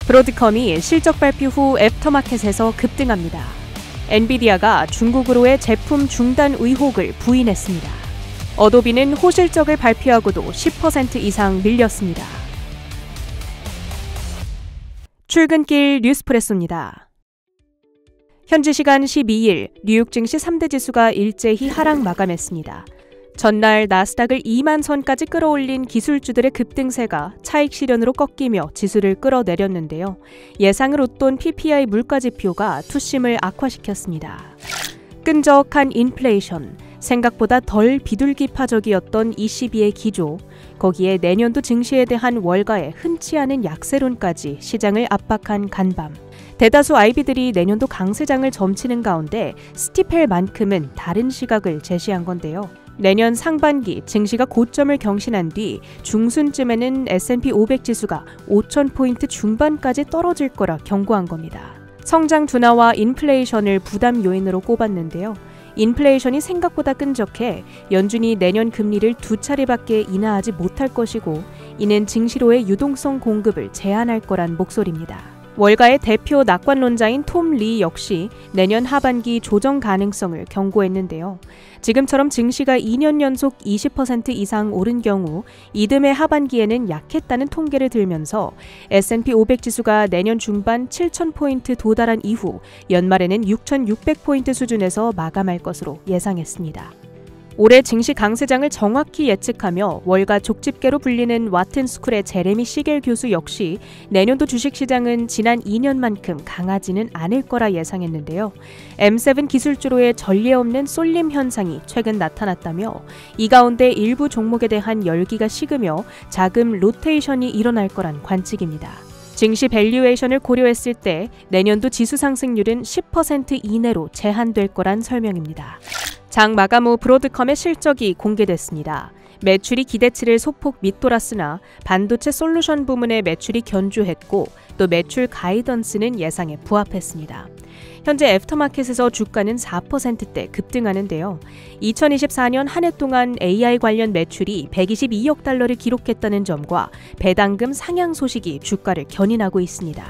브로드컴이 실적 발표 후 애프터마켓에서 급등합니다. 엔비디아가 중국으로의 제품 중단 의혹을 부인했습니다. 어도비는 호실적을 발표하고도 10% 이상 밀렸습니다. 출근길 뉴스프레소입니다. 현지 시간 12일 뉴욕 증시 3대 지수가 일제히 하락 마감했습니다. 전날 나스닥을 2만 선까지 끌어올린 기술주들의 급등세가 차익 실현으로 꺾이며 지수를 끌어내렸는데요. 예상을 웃돈 PPI 물가지표가 투심을 악화시켰습니다. 끈적한 인플레이션, 생각보다 덜 비둘기파적이었던 ECB의 기조, 거기에 내년도 증시에 대한 월가의 흔치 않은 약세론까지 시장을 압박한 간밤. 대다수 IB들이 내년도 강세장을 점치는 가운데 스티펠만큼은 다른 시각을 제시한 건데요. 내년 상반기 증시가 고점을 경신한 뒤 중순쯤에는 S&P 500 지수가 5,000포인트 중반까지 떨어질 거라 경고한 겁니다. 성장 둔화와 인플레이션을 부담 요인으로 꼽았는데요. 인플레이션이 생각보다 끈적해 연준이 내년 금리를 2차례밖에 인하하지 못할 것이고 이는 증시로의 유동성 공급을 제한할 거란 목소리입니다. 월가의 대표 낙관론자인 톰 리 역시 내년 하반기 조정 가능성을 경고했는데요. 지금처럼 증시가 2년 연속 20% 이상 오른 경우 이듬해 하반기에는 약했다는 통계를 들면서 S&P 500 지수가 내년 중반 7,000포인트 도달한 이후 연말에는 6,600포인트 수준에서 마감할 것으로 예상했습니다. 올해 증시 강세장을 정확히 예측하며 월가 족집게로 불리는 와튼스쿨의 제레미 시겔 교수 역시 내년도 주식시장은 지난 2년만큼 강하지는 않을 거라 예상했는데요. M7 기술주로의 전례 없는 쏠림 현상이 최근 나타났다며 이 가운데 일부 종목에 대한 열기가 식으며 자금 로테이션이 일어날 거란 관측입니다. 증시 밸류에이션을 고려했을 때 내년도 지수 상승률은 10% 이내로 제한될 거란 설명입니다. 장 마감 후 브로드컴의 실적이 공개됐습니다. 매출이 기대치를 소폭 밑돌았으나 반도체 솔루션 부문의 매출이 견조했고 또 매출 가이던스는 예상에 부합했습니다. 현재 애프터마켓에서 주가는 4%대 급등하는데요. 2024년 한 해 동안 AI 관련 매출이 122억 달러를 기록했다는 점과 배당금 상향 소식이 주가를 견인하고 있습니다.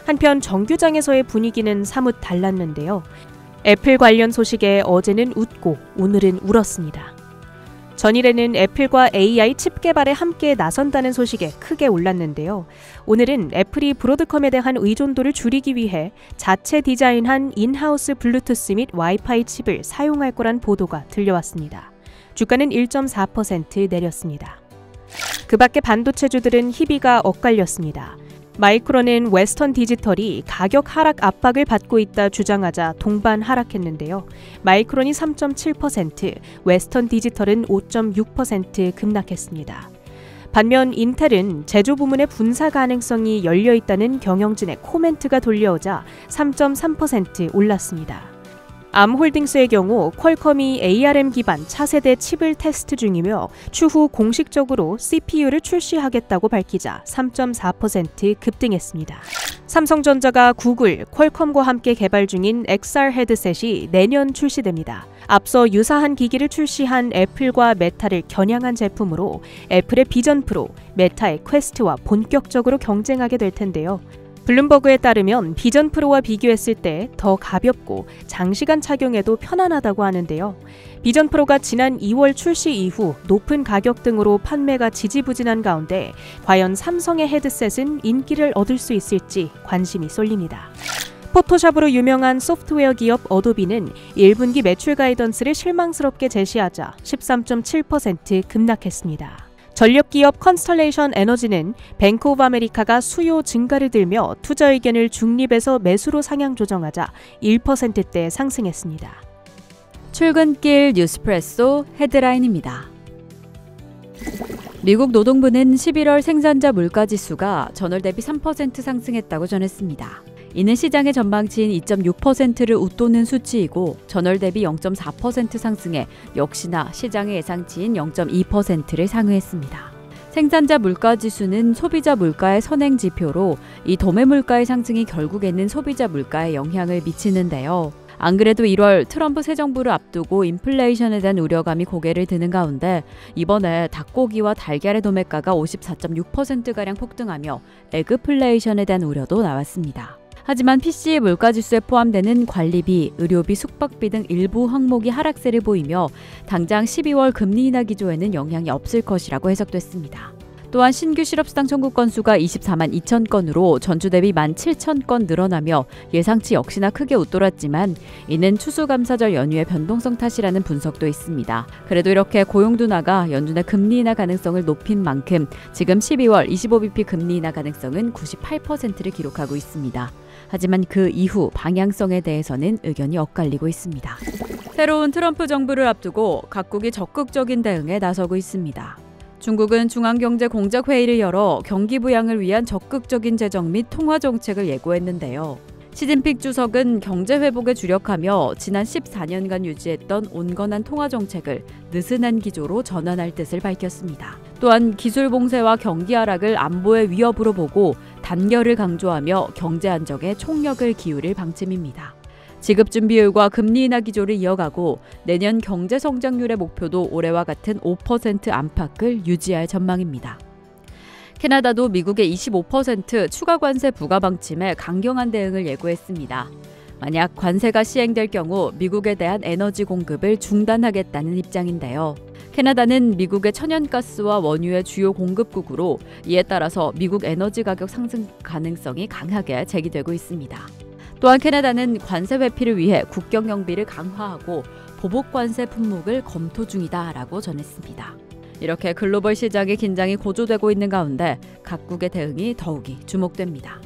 한편 정규장에서의 분위기는 사뭇 달랐는데요. 애플 관련 소식에 어제는 웃고 오늘은 울었습니다. 전일에는 애플과 AI 칩 개발에 함께 나선다는 소식에 크게 올랐는데요. 오늘은 애플이 브로드컴에 대한 의존도를 줄이기 위해 자체 디자인한 인하우스 블루투스 및 와이파이 칩을 사용할 거란 보도가 들려왔습니다. 주가는 1.4% 내렸습니다. 그 밖에 반도체주들은 희비가 엇갈렸습니다. 마이크론은 웨스턴 디지털이 가격 하락 압박을 받고 있다 주장하자 동반 하락했는데요. 마이크론이 3.7%, 웨스턴 디지털은 5.6% 급락했습니다. 반면 인텔은 제조 부문의 분사 가능성이 열려있다는 경영진의 코멘트가 돌려오자 3.3% 올랐습니다. 암홀딩스의 경우 퀄컴이 ARM 기반 차세대 칩을 테스트 중이며 추후 공식적으로 CPU를 출시하겠다고 밝히자 3.4% 급등했습니다. 삼성전자가 구글, 퀄컴과 함께 개발 중인 XR 헤드셋이 내년 출시됩니다. 앞서 유사한 기기를 출시한 애플과 메타를 겨냥한 제품으로 애플의 비전 프로, 메타의 퀘스트와 본격적으로 경쟁하게 될 텐데요. 블룸버그에 따르면 비전 프로와 비교했을 때 더 가볍고 장시간 착용해도 편안하다고 하는데요. 비전 프로가 지난 2월 출시 이후 높은 가격 등으로 판매가 지지부진한 가운데 과연 삼성의 헤드셋은 인기를 얻을 수 있을지 관심이 쏠립니다. 포토샵으로 유명한 소프트웨어 기업 어도비는 1분기 매출 가이던스를 실망스럽게 제시하자 13.7% 급락했습니다. 전력기업 컨스텔레이션 에너지는 뱅크 오브 아메리카가 수요 증가를 들며 투자 의견을 중립에서 매수로 상향 조정하자 1%대 상승했습니다. 출근길 뉴스프레소 헤드라인입니다. 미국 노동부는 11월 생산자 물가지수가 전월 대비 3% 상승했다고 전했습니다. 이는 시장의 전망치인 2.6%를 웃도는 수치이고 전월 대비 0.4% 상승해 역시나 시장의 예상치인 0.2%를 상회했습니다. 생산자 물가지수는 소비자 물가의 선행 지표로 이 도매 물가의 상승이 결국에는 소비자 물가에 영향을 미치는데요. 안 그래도 1월 트럼프 새 정부를 앞두고 인플레이션에 대한 우려감이 고개를 드는 가운데 이번에 닭고기와 달걀의 도매가가 54.6%가량 폭등하며 에그플레이션에 대한 우려도 나왔습니다. 하지만 PCE 물가지수에 포함되는 관리비, 의료비, 숙박비 등 일부 항목이 하락세를 보이며 당장 12월 금리 인하 기조에는 영향이 없을 것이라고 해석됐습니다. 또한 신규 실업수당 청구 건수가 24만 2천 건으로 전주 대비 17,000건 늘어나며 예상치 역시나 크게 웃돌았지만 이는 추수감사절 연휴의 변동성 탓이라는 분석도 있습니다. 그래도 이렇게 고용 둔화가 연준의 금리 인하 가능성을 높인 만큼 지금 12월 25bp 금리 인하 가능성은 98%를 기록하고 있습니다. 하지만 그 이후 방향성에 대해서는 의견이 엇갈리고 있습니다. 새로운 트럼프 정부를 앞두고 각국이 적극적인 대응에 나서고 있습니다. 중국은 중앙경제공작회의를 열어 경기 부양을 위한 적극적인 재정 및 통화 정책을 예고했는데요. 시진핑 주석은 경제 회복에 주력하며 지난 14년간 유지했던 온건한 통화 정책을 느슨한 기조로 전환할 뜻을 밝혔습니다. 또한 기술 봉쇄와 경기 하락을 안보의 위협으로 보고 단결을 강조하며 경제 안정에 총력을 기울일 방침입니다. 지급준 비율과 금리 인하 기조를 이어가고 내년 경제 성장률의 목표도 올해와 같은 5% 안팎을 유지할 전망입니다. 캐나다도 미국의 25% 추가 관세 부과 방침에 강경한 대응을 예고했습니다. 만약 관세가 시행될 경우 미국에 대한 에너지 공급을 중단하겠다는 입장인데요. 캐나다는 미국의 천연가스와 원유의 주요 공급국으로 이에 따라서 미국 에너지 가격 상승 가능성이 강하게 제기되고 있습니다. 또한 캐나다는 관세 회피를 위해 국경 경비를 강화하고 보복 관세 품목을 검토 중이다라고 전했습니다. 이렇게 글로벌 시장의 긴장이 고조되고 있는 가운데 각국의 대응이 더욱이 주목됩니다.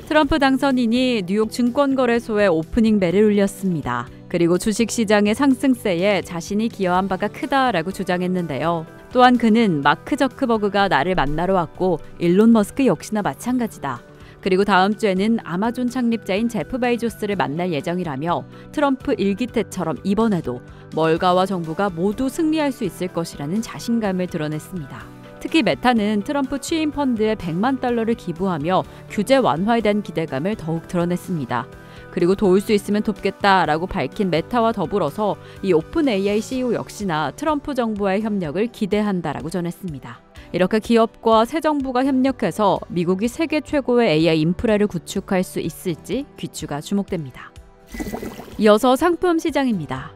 트럼프 당선인이 뉴욕 증권거래소에 오프닝 벨을 울렸습니다. 그리고 주식시장의 상승세에 자신이 기여한 바가 크다라고 주장했는데요. 또한 그는 마크 저크버그가 나를 만나러 왔고 일론 머스크 역시나 마찬가지다. 그리고 다음 주에는 아마존 창립자인 제프 베이조스를 만날 예정이라며 트럼프 1기 때처럼 이번에도 멀가와 정부가 모두 승리할 수 있을 것이라는 자신감을 드러냈습니다. 특히 메타는 트럼프 취임 펀드에 100만 달러를 기부하며 규제 완화에 대한 기대감을 더욱 드러냈습니다. 그리고 도울 수 있으면 돕겠다라고 밝힌 메타와 더불어서 이 오픈 AI CEO 역시나 트럼프 정부와의 협력을 기대한다라고 전했습니다. 이렇게 기업과 새 정부가 협력해서 미국이 세계 최고의 AI 인프라를 구축할 수 있을지 귀추가 주목됩니다. 이어서 상품 시장입니다.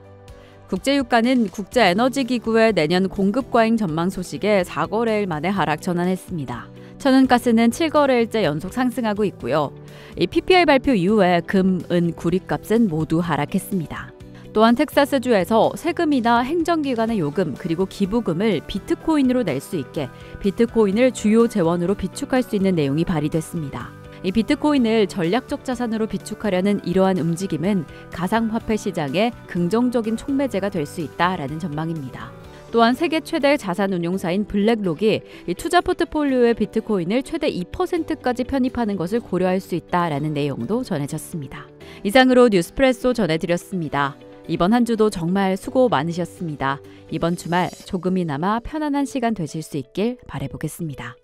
국제유가는 국제에너지기구의 내년 공급 과잉 전망 소식에 4거래일 만에 하락 전환했습니다. 천연가스는 7거래일째 연속 상승하고 있고요. 이 PPI 발표 이후에 금, 은, 구리값은 모두 하락했습니다. 또한 텍사스주에서 세금이나 행정기관의 요금 그리고 기부금을 비트코인으로 낼 수 있게 비트코인을 주요 재원으로 비축할 수 있는 내용이 발의됐습니다. 이 비트코인을 전략적 자산으로 비축하려는 이러한 움직임은 가상화폐 시장에 긍정적인 촉매제가 될 수 있다라는 전망입니다. 또한 세계 최대 자산 운용사인 블랙록이 이 투자 포트폴리오의 비트코인을 최대 2%까지 편입하는 것을 고려할 수 있다라는 내용도 전해졌습니다. 이상으로 뉴스프레소 전해드렸습니다. 이번 한 주도 정말 수고 많으셨습니다. 이번 주말 조금이나마 편안한 시간 되실 수 있길 바라보겠습니다.